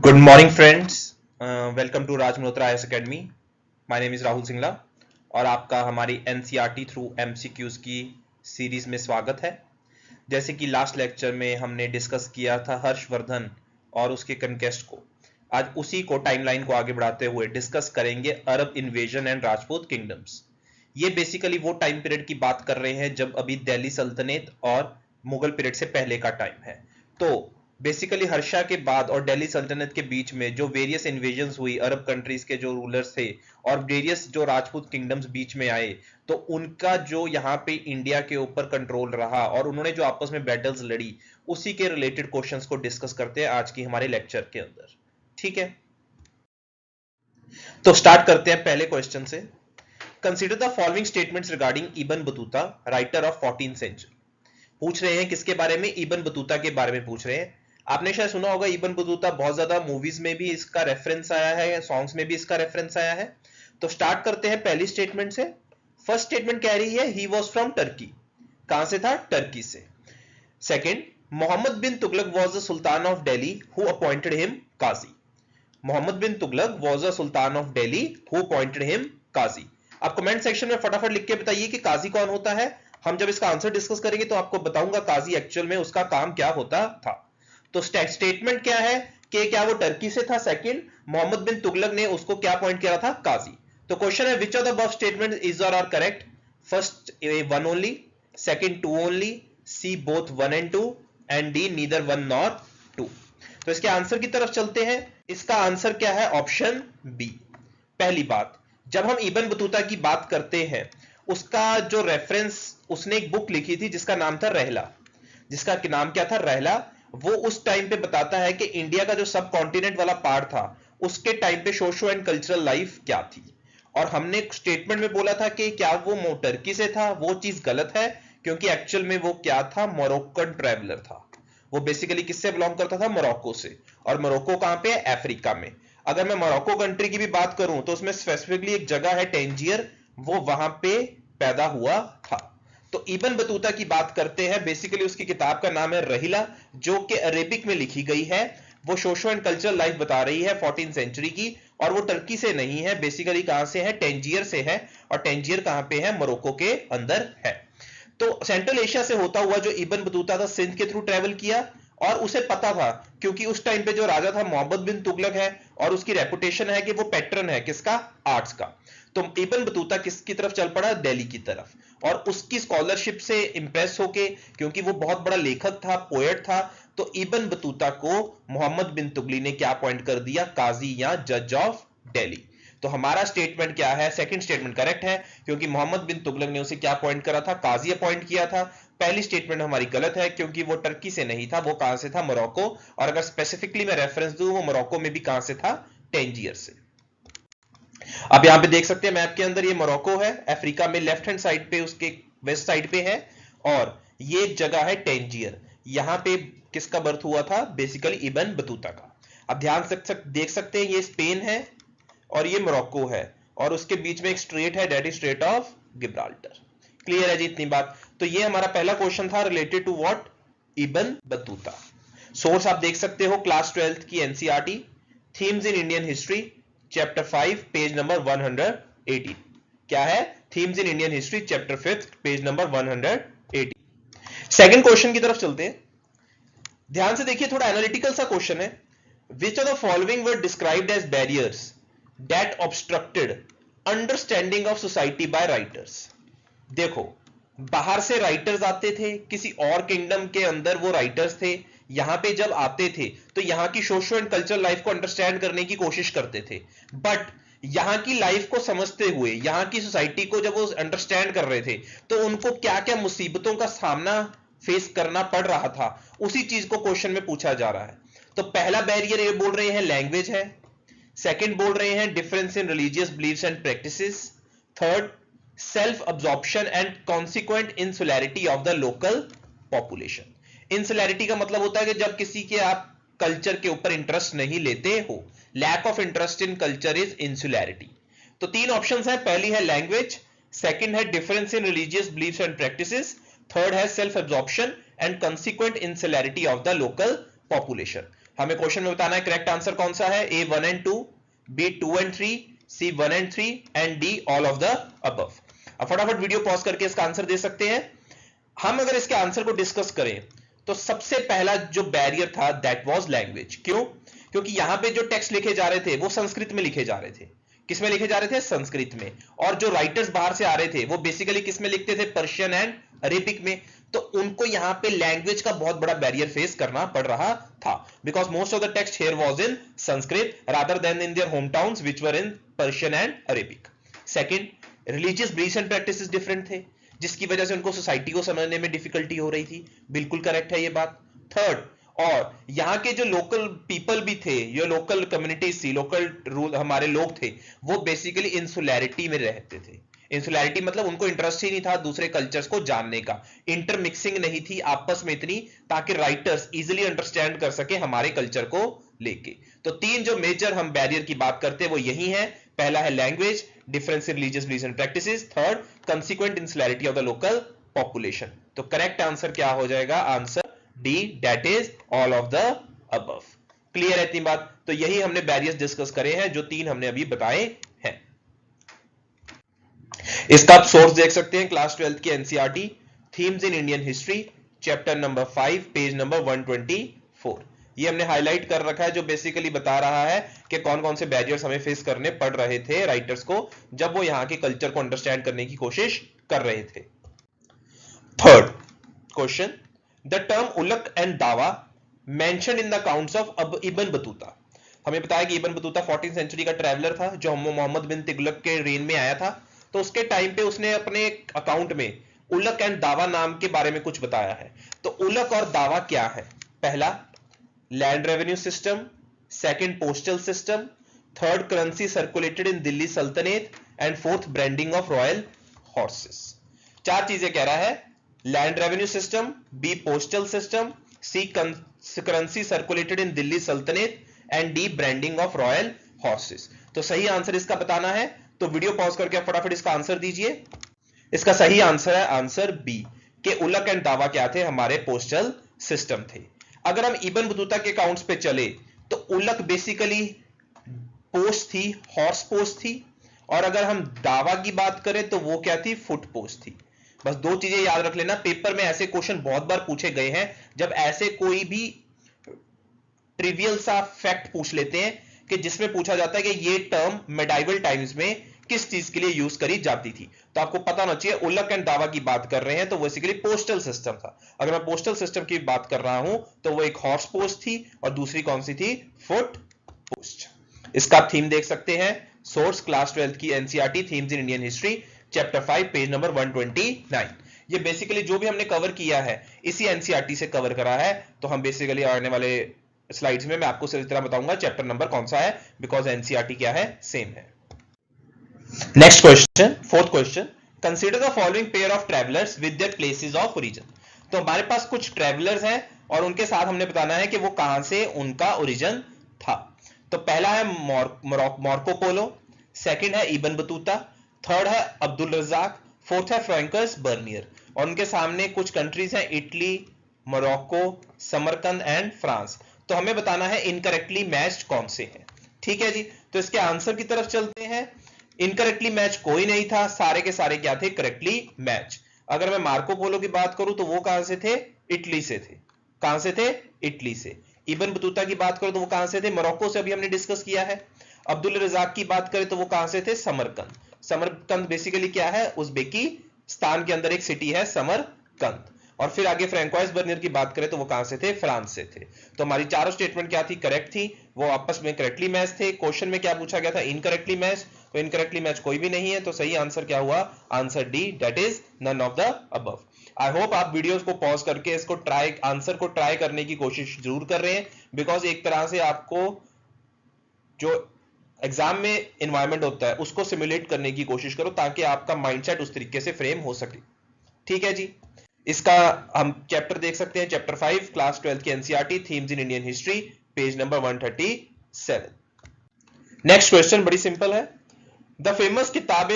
Good morning, friends. Welcome to Raj Malhotra IAS Academy. My name is Rahul Singla और आपका हमारी NCERT through MCQs की series में स्वागत है। जैसे कि लास्ट लेक्चर में हमने डिस्कस किया था हर्षवर्धन और उसके कनकेस्ट को, आज उसी को टाइमलाइन को आगे बढ़ाते हुए डिस्कस करेंगे अरब इन्वेजन एंड राजपूत किंगडम्स। ये बेसिकली वो टाइम पीरियड की बात कर रहे हैं जब अभी दिल्ली सल्तनत और मुगल पीरियड से पहले का टाइम है। तो बेसिकली हर्षा के बाद और दिल्ली सल्तनत के बीच में जो वेरियस इन्वेजन्स हुई, अरब कंट्रीज के जो रूलर्स थे और वेरियस जो राजपूत किंगडम्स बीच में आए, तो उनका जो यहाँ पे इंडिया के ऊपर कंट्रोल रहा और उन्होंने जो आपस में बैटल्स लड़ी, उसी के रिलेटेड क्वेश्चंस को डिस्कस करते हैं आज की हमारे लेक्चर के अंदर। ठीक है, तो स्टार्ट करते हैं पहले क्वेश्चन से। Consider the following statements regarding Ibn Battuta, writer of 14th century. पूछ रहे हैं किसके बारे में? इब्न बतूता के बारे में पूछ रहे हैं। आपने शायद सुना होगा इब्न बतूता, बहुत ज्यादा मूवीज में भी इसका रेफरेंस आया है, सॉन्ग्स में भी इसका रेफरेंस आया है। तो स्टार्ट करते हैं पहली स्टेटमेंट से। फर्स्ट स्टेटमेंट कह रही है ही वॉज फ्रॉम टर्की। कहां से था? टर्की से। Second, Muhammad bin Tughlaq was the sultan of Delhi who appointed him qazi. Muhammad bin Tughlaq was the sultan of Delhi who appointed him qazi. आप कमेंट सेक्शन में फटाफट लिख के बताइए कि काजी कौन होता है। हम जब इसका आंसर डिस्कस करेंगे तो आपको बताऊंगा काजी एक्चुअल में उसका काम क्या होता था। तो स्टेटमेंट क्या है कि क्या वो टर्की से था। सेकंड, मोहम्मद बिन तुगलक ने उसको क्या पॉइंट किया था? काजी। तो क्वेश्चन है which of the above statement is or are correct? First one only, second two only, C both one and two, and D neither one nor two. तो इसके आंसर की तरफ चलते हैं। इसका आंसर क्या है? Option B. पहली बात, जब हम इब्न बतूता की बात करते हैं, उसका जो रेफरेंस, उसने एक बुक लिखी थी जिसका नाम था रहला। जिसका नाम क्या था? रहला। वो उस टाइम पे बताता है कि इंडिया का जो सब कॉन्टिनेंट वाला पार्ट था, उसके टाइम पे सोशो एंड कल्चरल लाइफ क्या थी। और हमने स्टेटमेंट में बोला था कि क्या वो टर्की से था। वो चीज गलत है, क्योंकि एक्चुअल में वो क्या था? मोरक्कन ट्रैवलर था। वो बेसिकली किससे बिलोंग करता था? मोरक्को से। और मोरक्को कहां पे है? अफ्रीका में। अगर मैं मोरक्को कंट्री की भी बात करूं तो उसमें स्पेसिफिकली एक जगह है टेंजियर, वो वहां पे पैदा हुआ था। तो इब्न बतूता की बात करते हैं, बेसिकली उसकी किताब का नाम है रहीला, जो कि अरेबिक में लिखी गई है। वो सोशो एंड कल्चरल लाइफ बता रही है 14th सेंचुरी की। और वो टर्की से नहीं है, बेसिकली कहां से है? टेंजियर से है। और टेंजियर कहां पे है? मोरक्को के अंदर है। तो सेंट्रल एशिया से होता हुआ जो इब्न बतूता था, सिंध के थ्रू ट्रेवल किया। और उसे पता था, क्योंकि उस टाइम पे जो राजा था मोहम्मद बिन तुगलक है, और उसकी रेपुटेशन है कि वो पैटर्न है किसका? आर्ट्स का। तो इब्न बतूता किसकी तरफ चल पड़ा? दिल्ली की तरफ। और उसकी स्कॉलरशिप से इंप्रेस होके, क्योंकि वो बहुत बड़ा लेखक था, पोएट था, तो इब्न बतूता को मोहम्मद बिन तुगली ने क्या अपॉइंट कर दिया? काजी या जज ऑफ दिल्ली। तो हमारा स्टेटमेंट क्या है? सेकंड स्टेटमेंट करेक्ट है, क्योंकि मोहम्मद बिन तुगलक ने उसे क्या अपॉइंट करा था? काजी अपॉइंट किया था। पहली स्टेटमेंट हमारी गलत है, क्योंकि वो टर्की से नहीं था, वो कहां से था? मोरक्को। और अगर स्पेसिफिकली मैं रेफरेंस दूं, वो मोरक्को में भी कहां से था? टेंजियर से। अब यहां पे देख सकते हैं मैप के अंदर, ये मोरक्को है, अफ्रीका में लेफ्ट हैंड साइड पे, उसके वेस्ट साइड पे है। और ये जगह है टेंजियर। यहां पे किसका बर्थ हुआ था? बेसिकली इब्न बतूता का। अब ध्यान से देख सकते हैं, ये स्पेन है और ये मोरक्को है, और उसके बीच में एक स्ट्रेट है, that is straight of Gibraltar. Clear है जी इतनी बात? तो ये हमारा पहला क्वेश्चन था related to what? Ibn Battuta. Source आप देख सकते हो क्लास 12th की NCERT, themes in Indian history, chapter 5 page number 118। क्या है? Themes in Indian history, chapter 5 page number 118। Second question की तरफ चलते हैं। ध्यान से देखिए, थोड़ा एनालिटिकल सा क्वेश्चन है। Which of the following were described as barriers that obstructed understanding of society by writers. देखो, बाहर से राइटर्स आते थे, किसी और किंगडम के अंदर वो राइटर्स थे, यहां पे जब आते थे तो यहां की सोशल एंड कल्चरल लाइफ को अंडरस्टैंड करने की कोशिश करते थे। बट यहां की लाइफ को समझते हुए, यहां की सोसाइटी को जब वो अंडरस्टैंड कर रहे थे, तो उनको क्या क्या मुसीबतों का सामना फेस करना पड़ रहा था, उसी चीज को क्वेश्चन में पूछा जा रहा है। तो पहला बैरियर ये बोल रहे हैं लैंग्वेज है। सेकंड बोल रहे हैं difference in religious beliefs and practices. Third, self absorption and consequent insularity of the local population. Insularity का मतलब होता है कि जब किसी के आप कल्चर के ऊपर इंटरेस्ट नहीं लेते हो, lack of interest in culture is insularity. तो तीन ऑप्शंस हैं, पहली है लैंग्वेज, सेकंड है difference in religious beliefs and practices, third है self absorption and consequent insularity of the local population. हमें क्वेश्चन में बताना है करेक्ट आंसर कौन सा है, A 1 and 2, B 2 and 3, C 1 and 3 and D all of the above. अब फटाफट वीडियो पॉज करके इसका आंसर दे सकते हैं। हम अगर इसके आंसर को डिस्कस करें तो सबसे पहला जो बैरियर था दैट वाज लैंग्वेज। क्यों? क्योंकि यहां पे जो टेक्स्ट लिखे जा रहे थे वो संस्कृत में लिखे जा रहे थे। किस में लिखे जा रहे थे? संस्कृत में। और जो राइटर्स बाहर से आ रहे थे वो बेसिकली किस में लिखते थे? पर्शियन एंड अरेबिक में। तो उनको यहां पे लैंग्वेज का बहुत बड़ा बैरियर फेस करना पड़ रहा था, because most of the text here was in Sanskrit rather then in their home towns which were in Persian and Arabic. Second, religious beliefs and practices different थे, जिसकी वजह से उनको सोसाइटी को समझने में डिफिकल्टी हो रही थी। बिल्कुल करेक्ट है ये बात। थर्ड, और यहाँ के जो लोकल पीपल भी थे, जो लोकल कम्युनिटीज थी, लोकल रूल हमारे लोग थे, वो बेसिकली इंसुलैरिटी में रहते थे। इंसुलैरिटी मतलब उनको इंटरेस्ट ही नहीं था दूसरे कल्चर्स को जानने का, इंटरमिक्सिंग नहीं थी आपस में इतनी, ताकि राइटर्स इजिली अंडरस्टैंड कर सके हमारे कल्चर को लेके। तो तीन जो मेजर हम बैरियर की बात करते हैं वो यही है। पहला है language, difference in religious beliefs and practices. Third, consequent insularity of the local population. तो करेक्ट आंसर क्या हो जाएगा? Answer D, that is all of the above. Clear है इतनी बात? तो यही हमने बैरियर्स डिस्कस करे हैं, जो तीन हमने अभी बताए हैं। इसका आप सोर्स देख सकते हैं क्लास 12 की NCERT, themes in Indian history, chapter number 5, page number 124। ये हमने हाईलाइट कर रखा है, जो बेसिकली बता रहा है कि कौन कौन से बैरियर्स हमें फेस करने पड़ रहे थे राइटर्स को जब वो यहां के कल्चर को अंडरस्टैंड करने की कोशिश कर रहे थे। Third question, the term ulaq and dawa mentioned in the accounts of Ibn Battuta. हमें बताया कि इब्न बतूता 14th सेंचुरी का ट्रैवलर था जो मोहम्मद बिन तुगलक के रेन में आया था। तो उसके टाइम पे उसने अपने अकाउंट में उलक एंड दावा नाम के बारे में कुछ बताया है। तो उलक और दावा क्या है? पहला, land revenue system, second postal system, third currency circulated in Delhi Saltanat and fourth branding of royal horses. चार चीजें कह रहा है, land revenue system, B postal system, C currency circulated in Delhi Saltanat and D branding of royal horses. तो सही answer इसका बताना है, तो वीडियो पॉज करके आप फटाफट इसका आंसर दीजिए। इसका सही आंसर है आंसर बी, के उलक एंड दावा क्या थे? हमारे पोस्टल सिस्टम थे। अगर हम इब्न बतूता के अकाउंट्स पे चले तो उलक बेसिकली पोस्ट थी, हॉर्स पोस्ट थी, और अगर हम दावा की बात करें तो वो क्या थी? फुट पोस्ट थी। बस दो चीजें याद रख लेना, पेपर में ऐसे क्वेश्चन बहुत बार पूछे गए हैं जब ऐसे कोई भी ट्रिवियल सा फैक्ट पूछ लेते हैं कि जिसमें पूछा जाता है कि ये टर्म मेडाइवल टाइम्स में किस चीज के लिए यूज करी जाती थी। तो आपको पता होना चाहिए उलक एंड दावा की बात कर रहे हैं तो बेसिकली पोस्टल सिस्टम था। अगर मैं पोस्टल सिस्टम की बात कर रहा हूं तो वो एक हॉर्स पोस्ट थी और दूसरी कौन सी थी? Foot post. इसका आप थीम देख सकते हैं, सोर्स क्लास 12 की NCERT, themes in Indian history, chapter 5, page number 129। ये बेसिकली जो भी हमने कवर किया है इसी एनसीईआरटी से कवर करा है। तो हम बेसिकली आने वाले स्लाइड्स में मैं आपको सिर्फ इतना बताऊंगा चैप्टर नंबर कौन सा है, बिकॉज एनसीईआरटी क्या है? सेम है। Next question, fourth question, consider the following pair of travellers with their places of origin. तो हमारे पास कुछ ट्रैवलर्स हैं और उनके साथ हमने बताना है कि वो कहां से उनका ओरिजिन था। तो पहला है मार्को पोलो, सेकंड है इब्न बतूता, थर्ड है अब्दुल रज्जाक, फोर्थ है फ्रैंकस बर्नियर। और उनके सामने कुछ कंट्रीज हैं, Italy, Morocco, Samarkand and France. तो हमें बताना है इनकरेक्टली मैच्ड कौन से हैं। ठीक है जी, तो इसके आंसर की तरफ चलते हैं। इनकरेक्टली मैच कोई नहीं था, सारे के सारे क्या थे? Correctly match. अगर मैं मार्को पोलो की बात करूं तो वो कहां से थे? इटली से थे। कहां से थे? इटली से। इब्न बतूता की बात करूं तो वो कहां से थे? मोरक्को से, अभी हमने डिस्कस किया है। अब्दुल रज़ाक की बात करें तो वो कहां से थे? समरकंद। समरकंद बेसिकली क्या है? उज़्बेकिस्तान के अंदर एक सिटी है समरकंद। और फिर आगे फ्रैंकोइस बर्नियर की बात करें तो वो कहां से थे? फ्रांस से थे। तो हमारी चारों स्टेटमेंट क्या थी? करेक्ट थी, वो आपस में करेक्टली मैच थे। क्वेश्चन में क्या पूछा गया था? Incorrectly match. तो इनकरेक्टली मैच कोई भी नहीं है, तो सही आंसर क्या हुआ? Answer D, that is none of the above. I hope आप वीडियोस को पॉज करके इसको आंसर को ट्राई करने की कोशिश जरूर कर रहे हैं, बिकॉज एक तरह से आपको जो एग्जाम में एनवायरमेंट होता है उसको सिमुलेट करने की कोशिश करो ताकि आपका माइंडसेट उस तरीके से फ्रेम हो सके। ठीक है जी, इसका हम चैप्टर देख सकते हैं, चैप्टर 5, क्लास 12 की NCERT, themes in Indian history, page number 137। Next question बड़ी सिंपल है। द फेमस किताब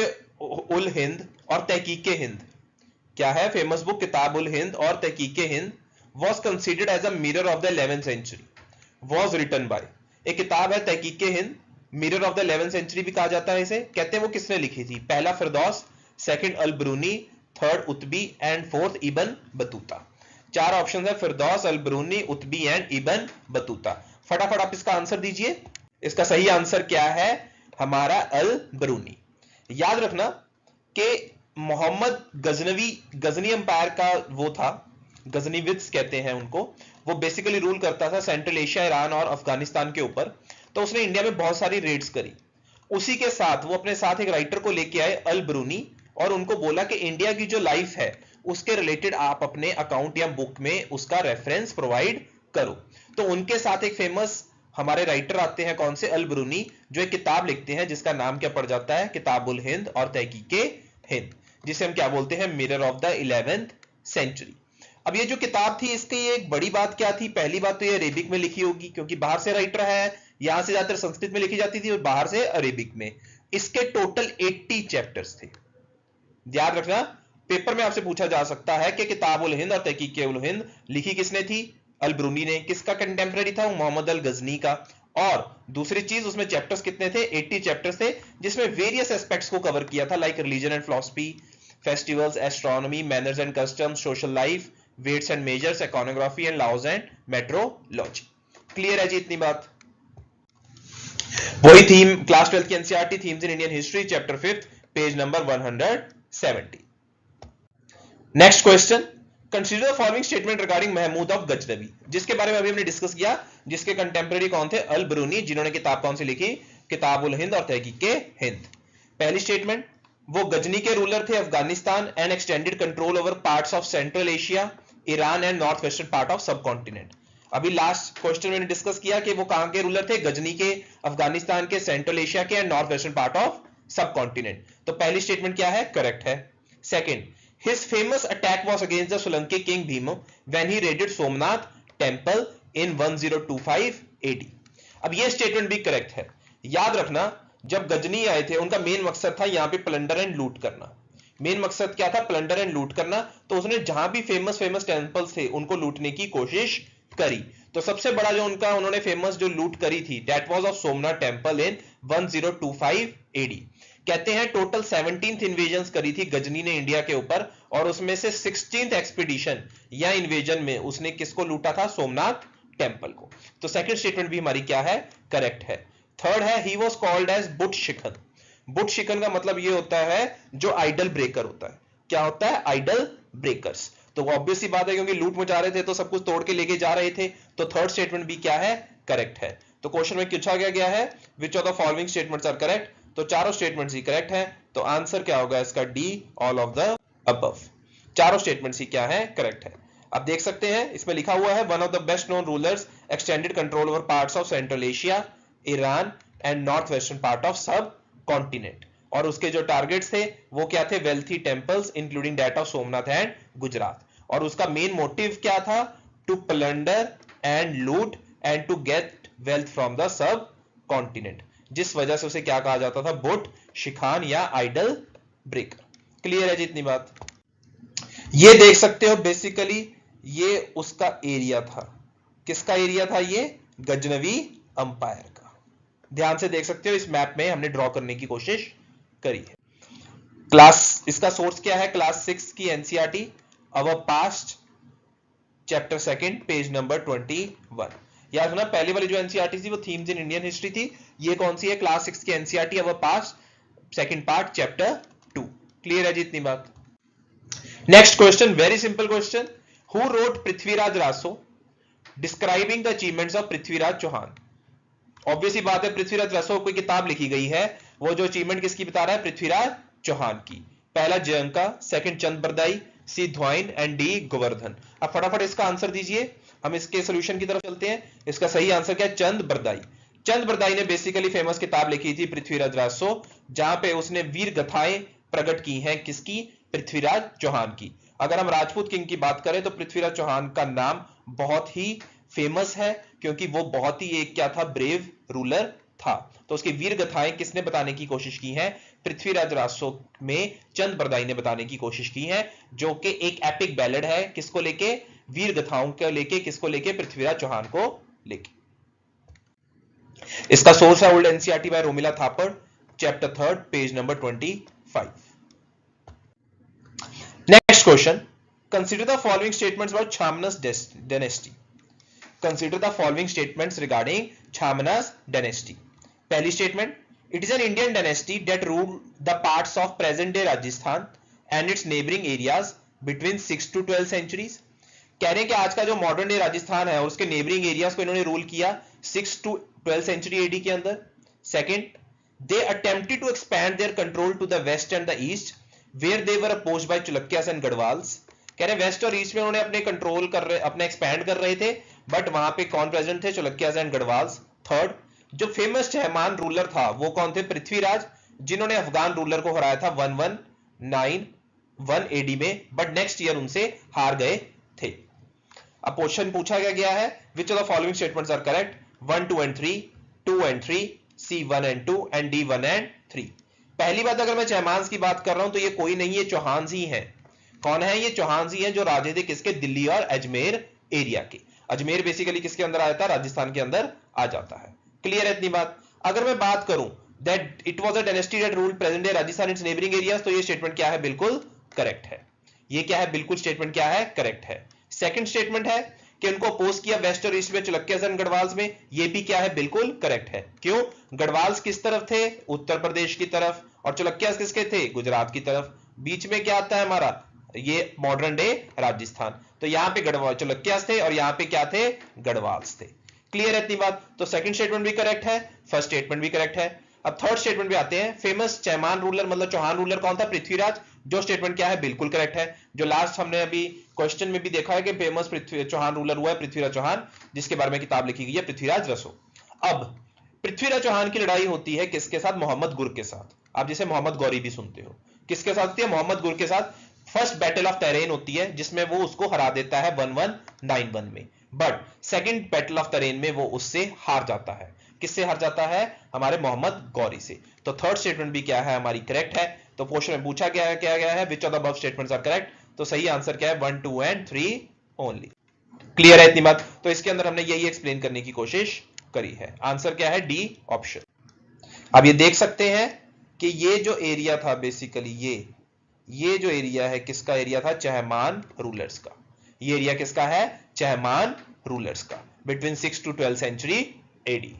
उल हिंद और तहकीक हिंद क्या है? फेमस बुक किताब उल हिंद और तहकीक हिंद was considered as a mirror of the 11th century। Was written by, एक किताब है तहकीक हिंद, mirror of the 11th century भी कहा जाता है इसे। कहते हैं वो किसने लिखी थी? पहला Firdaus, second Al Biruni, third Utbi and fourth Ibn Battuta. चार ऑप्शन है, Firdaus, Al Biruni, Utbi and Ibn Battuta. फटाफट आप इसका आंसर दीजिए। इसका सही आंसर क्या है? हमारा अल ब्रूनी। याद रखना कि मोहम्मद गजनवी, गजनी अंपायर का वो था, गजनीविद्स कहते हैं उनको, वो बेसिकली रूल करता था सेंट्रल एशिया, ईरान और अफगानिस्तान के ऊपर। तो उसने इंडिया में बहुत सारी रेड्स करी। उसी के साथ वो अपने साथ एक राइटर को लेके आए, अल ब्रूनी, और उनको बोला कि इंडिया की जो लाइफ है उसके रिलेटेड आप अपने अकाउंट या बुक में उसका रेफरेंस प्रोवाइड करो। तो उनके साथ एक फेमस हमारे राइटर आते हैं, कौन से? अल ब्रूनी, जो एक किताब लिखते हैं जिसका नाम क्या पड़ जाता है? किताबुल हिंद और तहकीके हिंद, जिसे हम क्या बोलते हैं? Mirror of the 11th century. अब ये जो किताब थी, इसकी एक बड़ी बात क्या थी? पहली बात तो ये अरेबिक में लिखी होगी, क्योंकि बाहर से राइटर है, यहां से ज्यादातर संस्कृत में लिखी जाती थी और बाहर से अरेबिक में। इसके टोटल 80 चैप्टर्स थे। याद रखना, पेपर में आपसे पूछा जा सकता है कि किताबुल हिंद और तहकीक उल हिंद लिखी किसने थी? अल ब्रूनी ने। किसका कंटेम्पररी था? मोहम्मद अल गजनी का। और दूसरी चीज, उसमें चैप्टर्स कितने थे? 80 चैप्टर्स थे, जिसमें वेरियस एस्पेक्ट्स को कवर किया था, like religion and philosophy, festivals, astronomy, manners and customs, social life, weights and measures, iconography and laws and metrology. Clear है जी इतनी बात? वही थीम, क्लास 12 की NCERT themes in Indian history, chapter 5, page number 170। Next question, consider the following statement regarding Mahmud of Ghaznavi, जिसके बारे में अभी हमने डिस्कस किया, जिसके कंटेम्पररी कौन थे? अल ब्रूनी, जिन्होंने किताब कौन सी लिखी? किताबुल हिंद और तहकीके हिंद। पहली स्टेटमेंट, वो गजनी के रूलर थे Afghanistan and extended control over parts of central Asia, Iran and north western part of सब कॉन्टिनेंट। अभी लास्ट क्वेश्चन में डिस्कस किया कि वो कहां के रूलर थे? गजनी के, अफगानिस्तान के, सेंट्रल एशिया के and north western part of सब कॉन्टिनेंट। तो पहली स्टेटमेंट क्या है? करेक्ट है। Second, his famous attack was against the Solanki king Bhima when he raided Somnath temple in 1025 AD। अब ये स्टेटमेंट भी करेक्ट है। याद रखना, जब गजनी आए थे, उनका मेन मकसद था यहां पे प्लंडर एंड लूट करना। मेन मकसद क्या था? प्लंडर एंड लूट करना। तो उसने जहां भी फेमस टेंपल्स थे उनको लूटने की कोशिश करी। तो सबसे बड़ा जो उन्होंने फेमस जो लूट करी थी, that was of Somnath temple in 1025 AD. कहते हैं टोटल 17th इन्वेजन करी थी गजनी ने इंडिया के ऊपर, और उसमें से 16th एक्सपीडिशन या इन्वेजन में उसने किसको लूटा था? सोमनाथ टेंपल को। तो सेकंड स्टेटमेंट भी हमारी क्या है? करेक्ट है। थर्ड है, ही वाज कॉल्ड एज बुट शिखन। बुट शिखन का मतलब ये होता है जो आइडल ब्रेकर होता है। क्या होता है? Idol breakers. तो वो ऑब्वियस सी बात है, क्योंकि लूट मचा रहे थे तो सब कुछ तोड़ के लेके जा रहे थे। तो थर्ड स्टेटमेंट भी क्या है? करेक्ट है। तो क्वेश्चन में पूछा गया है which of the following statements are correct? तो चारों स्टेटमेंट्स ही करेक्ट है। तो आंसर क्या होगा इसका? D, all of the above. चारों स्टेटमेंट्स ही क्या है? करेक्ट है। आप देख सकते हैं इसमें लिखा हुआ है one of the best known rulers, extended control over parts of central Asia, Iran and north western part of subcontinent. और उसके जो टारगेट्स थे वो क्या थे? Wealthy temples including that of Somnath and Gujarat. और उसका मेन मोटिव क्या था? To plunder and loot and to get wealth from the subcontinent, जिस वजह से उसे क्या कहा जाता था? बुट शिखान या आइडल ब्रेकर। क्लियर है जितनी बात? ये देख सकते हो बेसिकली ये उसका एरिया था। किसका एरिया था ये? गजनवी अंपायर का। ध्यान से देख सकते हो इस मैप में हमने ड्रॉ करने की कोशिश करी है। क्लास, इसका सोर्स क्या है? क्लास 6 की NCERT, our past, chapter 2, page number 21। याद रखना, पहली वाली जो एनसीईआरटी थी वो थीम्स इन इंडियन हिस्ट्री थी। ये कौन सी है? क्लास 6 की NCERT, our past, second part, chapter 2। Clear है जी इतनी बात? Next question, very simple question, who wrote Prithviraj Raso describing the achievements of Prithviraj Chauhan. Obviously बात है, पृथ्वीराज रासो कोई किताब लिखी गई है, वो जो अचीवमेंट किसकी बता रहा है? पृथ्वीराज चौहान की। पहला जयंका, सेकंड चंद बरदाई, सी ध्वाइन एंड डी गोवर्धन। अब फटाफट इसका आंसर दीजिए, हम इसके सोल्यूशन की तरफ चलते हैं। इसका सही आंसर क्या है? चंद बरदाई। चंद बरदाई ने बेसिकली फेमस किताब लिखी थी पृथ्वीराज रासो, जहां पे उसने वीर गाथाएं प्रकट की हैं। किसकी? पृथ्वीराज चौहान की। अगर हम राजपूत किंग की बात करें तो पृथ्वीराज चौहान का नाम बहुत ही फेमस है, क्योंकि वो बहुत ही एक क्या था? ब्रेव रूलर था। तो उसकी वीर गाथाएं किसने बताने की कोशिश की है? पृथ्वीराज रासो में चंद बरदाई ने बताने की कोशिश की है, जो कि एक एपिक बैलेड है। किसको लेके? वीर गाथाओं को लेके। किसको लेके? पृथ्वीराज चौहान को लेके। इसका सोर्स है old NCERT by Romila Thapar, chapter 3, page number 25. Next question. Consider the following statements about Chamanas dynasty. Consider the following statements regarding Chamanas dynasty. पहली statement. It is an Indian dynasty that ruled the parts of present-day Rajasthan and its neighboring areas between 6 to 12 centuries. कह रहे हैं कि आज का जो modern day Rajasthan है और उसके नेबरिंग एरियाज को इन्होंने रूल किया 6 to 12 सेंचुरी एडी के अंदर. Second, they attempted to expand their control to the west and the east where they were opposed by Chalukyas and Gadwals. कह रहे वेस्ट और ईस्ट में उन्होंने अपने कंट्रोल कर रहे अपने एक्सपैंड कर रहे थे, बट वहां पे कौन प्रेजेंट थे? चलुक्यास एंड गढ़वाल्स. थर्ड, जो फेमस चहमान रूलर था वो कौन थे? पृथ्वीराज, जिन्होंने अफगान रूलर को हराया था 1191 एडी में, बट नेक्स्ट ईयर उनसे हार गए थे. अब क्वेश्चन पूछा गया है which of the following statements are correct? 1, 2 and 3, 2 and 3, C 1 and 2 and D 1 and 3. पहली बात, अगर मैं चहमान्स की बात कर रहा हूं तो ये कोई नहीं है, चौहान्स ही है. कौन है ये? चौहान्स ही है, जो राजे थे किसके? दिल्ली और अजमेर एरिया के. अजमेर बेसिकली किसके अंदर आया था? राजस्थान के अंदर आ जाता है. क्लियर है इतनी बात? अगर मैं बात करूं that it was a dynasty that ruled present day Rajasthan it's neighbouring areas, तो ये स्टेटमेंट क्या है? बिल्कुल करेक्ट है. ये क्या है? बिल्कुल स्टेटमेंट क्या है? करेक्ट है. सेकंड स्टेटमेंट है कि उनको अपोज किया वेस्ट और ईस्ट में चलुक्यास एंड गढ़वाल्स में, ये भी क्या है? बिल्कुल करेक्ट है. क्यों? गढ़वाल्स किस तरफ थे? उत्तर प्रदेश की तरफ, और चलुक्यास किसके थे? गुजरात की तरफ. बीच में क्या आता है हमारा? ये मॉडर्न डे राजस्थान. तो यहां पे गढ़वाल चलुक्यास थे और यहां पे क्या थे? गढ़वाल्स थे. क्लियर है इतनी बात? तो सेकंड स्टेटमेंट भी करेक्ट है, फर्स्ट स्टेटमेंट भी करेक्ट है. अब थर्ड स्टेटमेंट पे आते हैं. फेमस चहमान रूलर मतलब चौहान रूलर कौन था? पृथ्वीराज. जो स्टेटमेंट क्या है? बिल्कुल करेक्ट है. जो लास्ट हमने अभी क्वेश्चन में भी देखा है कि फेमस चौहान रूलर हुआ है पृथ्वीराज चौहान, जिसके बारे में किताब लिखी गई है पृथ्वीराज रसो. अब पृथ्वीराज चौहान की लड़ाई होती है किसके साथ? मोहम्मद गुर के साथ. आप जिसे मोहम्मद गौरी भी सुनते हो. किसके साथ होती है? मोहम्मद गुर के साथ. फर्स्ट बैटल ऑफ तरेन होती है जिसमें वो उसको हरा देता है 1191 में, बट सेकंड बैटल ऑफ तरेन में वो उससे हार जाता है. किससे हार जाता है? हमारे मोहम्मद गौरी से. तो थर्ड स्टेटमेंट भी क्या है? हमारी करेक्ट है. तो क्वेश्चन में पूछा गया है क्या गया है? Which of the above statements are correct? तो सही आंसर क्या है? 1, 2 and 3 ओनली. क्लियर है इतनी बात? तो इसके अंदर हमने यही एक्सप्लेन करने की कोशिश करी है. आंसर क्या है? D option. अब ये देख सकते हैं कि ये जो एरिया था बेसिकली ये जो एरिया है किसका एरिया था? चहमान रूलर्स का. ये एरिया किसका है? चहमान रूलर्स का, बिटवीन 6 to 12 सेंचुरी एडी.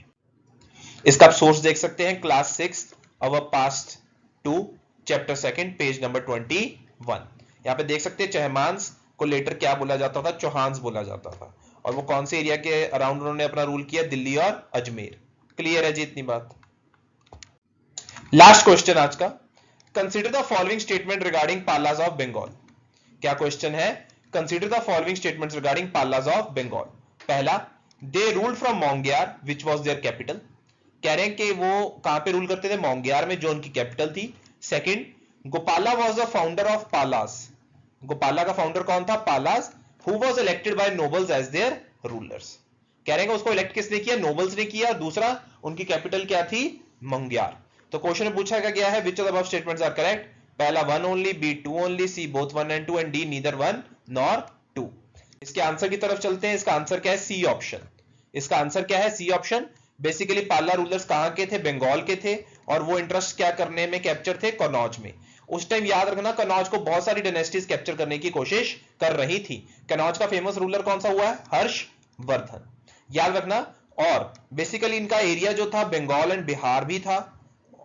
इसका आप सोर्स देख सकते हैं, क्लास 6 अवर पास्ट 2 चैप्टर 2 पेज नंबर 21. यहां पे देख सकते हैं चहमान्स को लेटर क्या बोला जाता था? चौहान्स बोला जाता था. और वो कौन से एरिया के अराउंड उन्होंने अपना रूल किया? दिल्ली और अजमेर. क्लियर है जी इतनी बात? लास्ट क्वेश्चन आज का. Consider the following statement regarding Palas of Bengal. क्या क्वेश्चन है? Consider the following statements regarding Palas of Bengal. पहला, they ruled from Monghyr which was their capital. कह रहे हैं कि वो कहां पे रूल करते थे? मोंगियार में, जो उनकी कैपिटल थी. Second, Gopala was the founder of Palas. Gopala का फाउंडर कौन था? Palas. Who was elected by nobles as their rulers. कह रहे हैं उसको इलेक्ट किसने किया? नोबल्स ने किया. दूसरा, उनकी कैपिटल क्या थी? मोंगियार. तो क्वेश्चन में पूछा गया है which of the above statements are correct? पहला 1 only, B 2 only, C both 1 and 2 and D neither 1 nor 2. इसके आंसर की तरफ चलते हैं. इसका आंसर क्या है? C option. इसका आंसर क्या है? C option. Basically Pala rulers कहां के थे? बंगाल के थे, और वो इंटरेस्ट क्या करने में कैप्चर थे? कनौज में. उस टाइम याद रखना कनौज को बहुत सारी डायनेस्टीज कैप्चर करने की कोशिश कर रही थी. कनौज का फेमस रूलर कौन सा हुआ है? हर्षवर्धन. याद रखना. और बेसिकली इनका एरिया जो था बंगाल एंड बिहार भी था,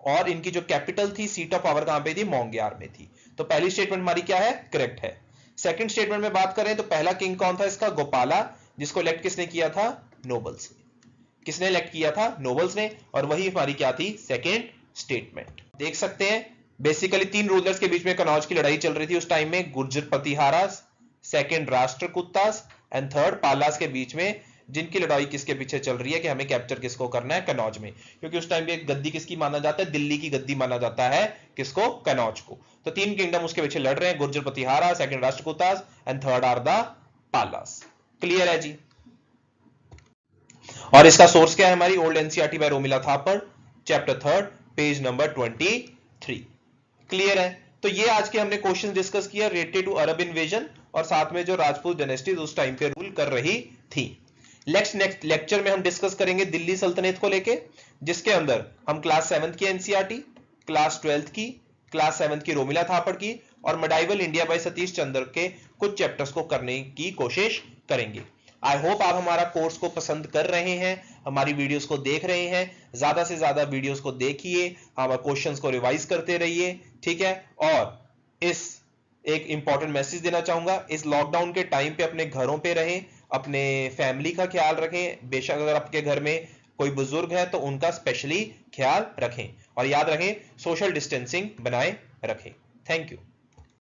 और इनकी जो कैपिटल थी, सीट ऑफ पावर कहां पे थी? मोंगियार में थी. तो पहली स्टेटमेंट हमारी क्या है? करेक्ट है. सेकंड स्टेटमेंट में बात करें तो पहला किंग कौन था इसका? गोपाला, जिसको इलेक्ट किसने किया था? नोबल्स ने. किसने इलेक्ट किया था? नोबल्स ने. और वही हमारी क्या थी? Second statement. देख सकते हैं बेसिकली 3 रूलर्स के बीच में कनौज की लड़ाई चल रही थी उस टाइम में. Gurjara Pratiharas, second Rashtrakutas and third Palas के बीच में, जिनकी लड़ाई किसके पीछे चल रही है कि हमें कैप्चर किसको करना है? कनौज में. क्योंकि उस टाइम पे गद्दी किसकी माना जाता है? दिल्ली की गद्दी माना जाता है. किसको? कनौज को. तो 3 किंगडम उसके पीछे लड़ रहे हैं. Gurjara Pratihara, second Rashtrakutas and third are the Palas. Clear है जी? और इसका सोर्स क्या है? हमारी old NCERT by Romila Thapar, chapter 3 page number 23. Clear है? तो ये आज के हमने क्वेश्चन डिस्कस किया रिलेटेड टू अरब इन्वेजन, और साथ में जो राजपूत डायनेस्टीज उस टाइम पे रूल कर रही थी. नेक्स्ट लेक्चर में हम डिस्कस करेंगे दिल्ली सल्तनत को लेके. जिसके अंदर हम क्लास 7th की एनसीईआरटी, क्लास 12th की, क्लास 7th की रोमिला थापड़ की और medieval India by Satish Chandra के कुछ चैप्टर्स को करने की कोशिश करेंगे। आई होप आप हमारा कोर्स को पसंद कर रहे हैं, हमारी वीडियोस को देख रहे हैं। ज्यादा से ज्यादा वीडियोस को देखिए, हमारे क्वेश्चंस को रिवाइज करते रहिए, ठीक है। और इस एक इंपॉर्टेंट मैसेज देना चाहूंगा, इस लॉकडाउन के टाइम पे अपने घरों पे रहें, अपने फैमिली का ख्याल रखें। बेशक अगर आपके घर में कोई बुजुर्ग है तो उनका स्पेशली ख्याल रखें और याद रखें सोशल डिस्टेंसिंग बनाए रखें। Thank you.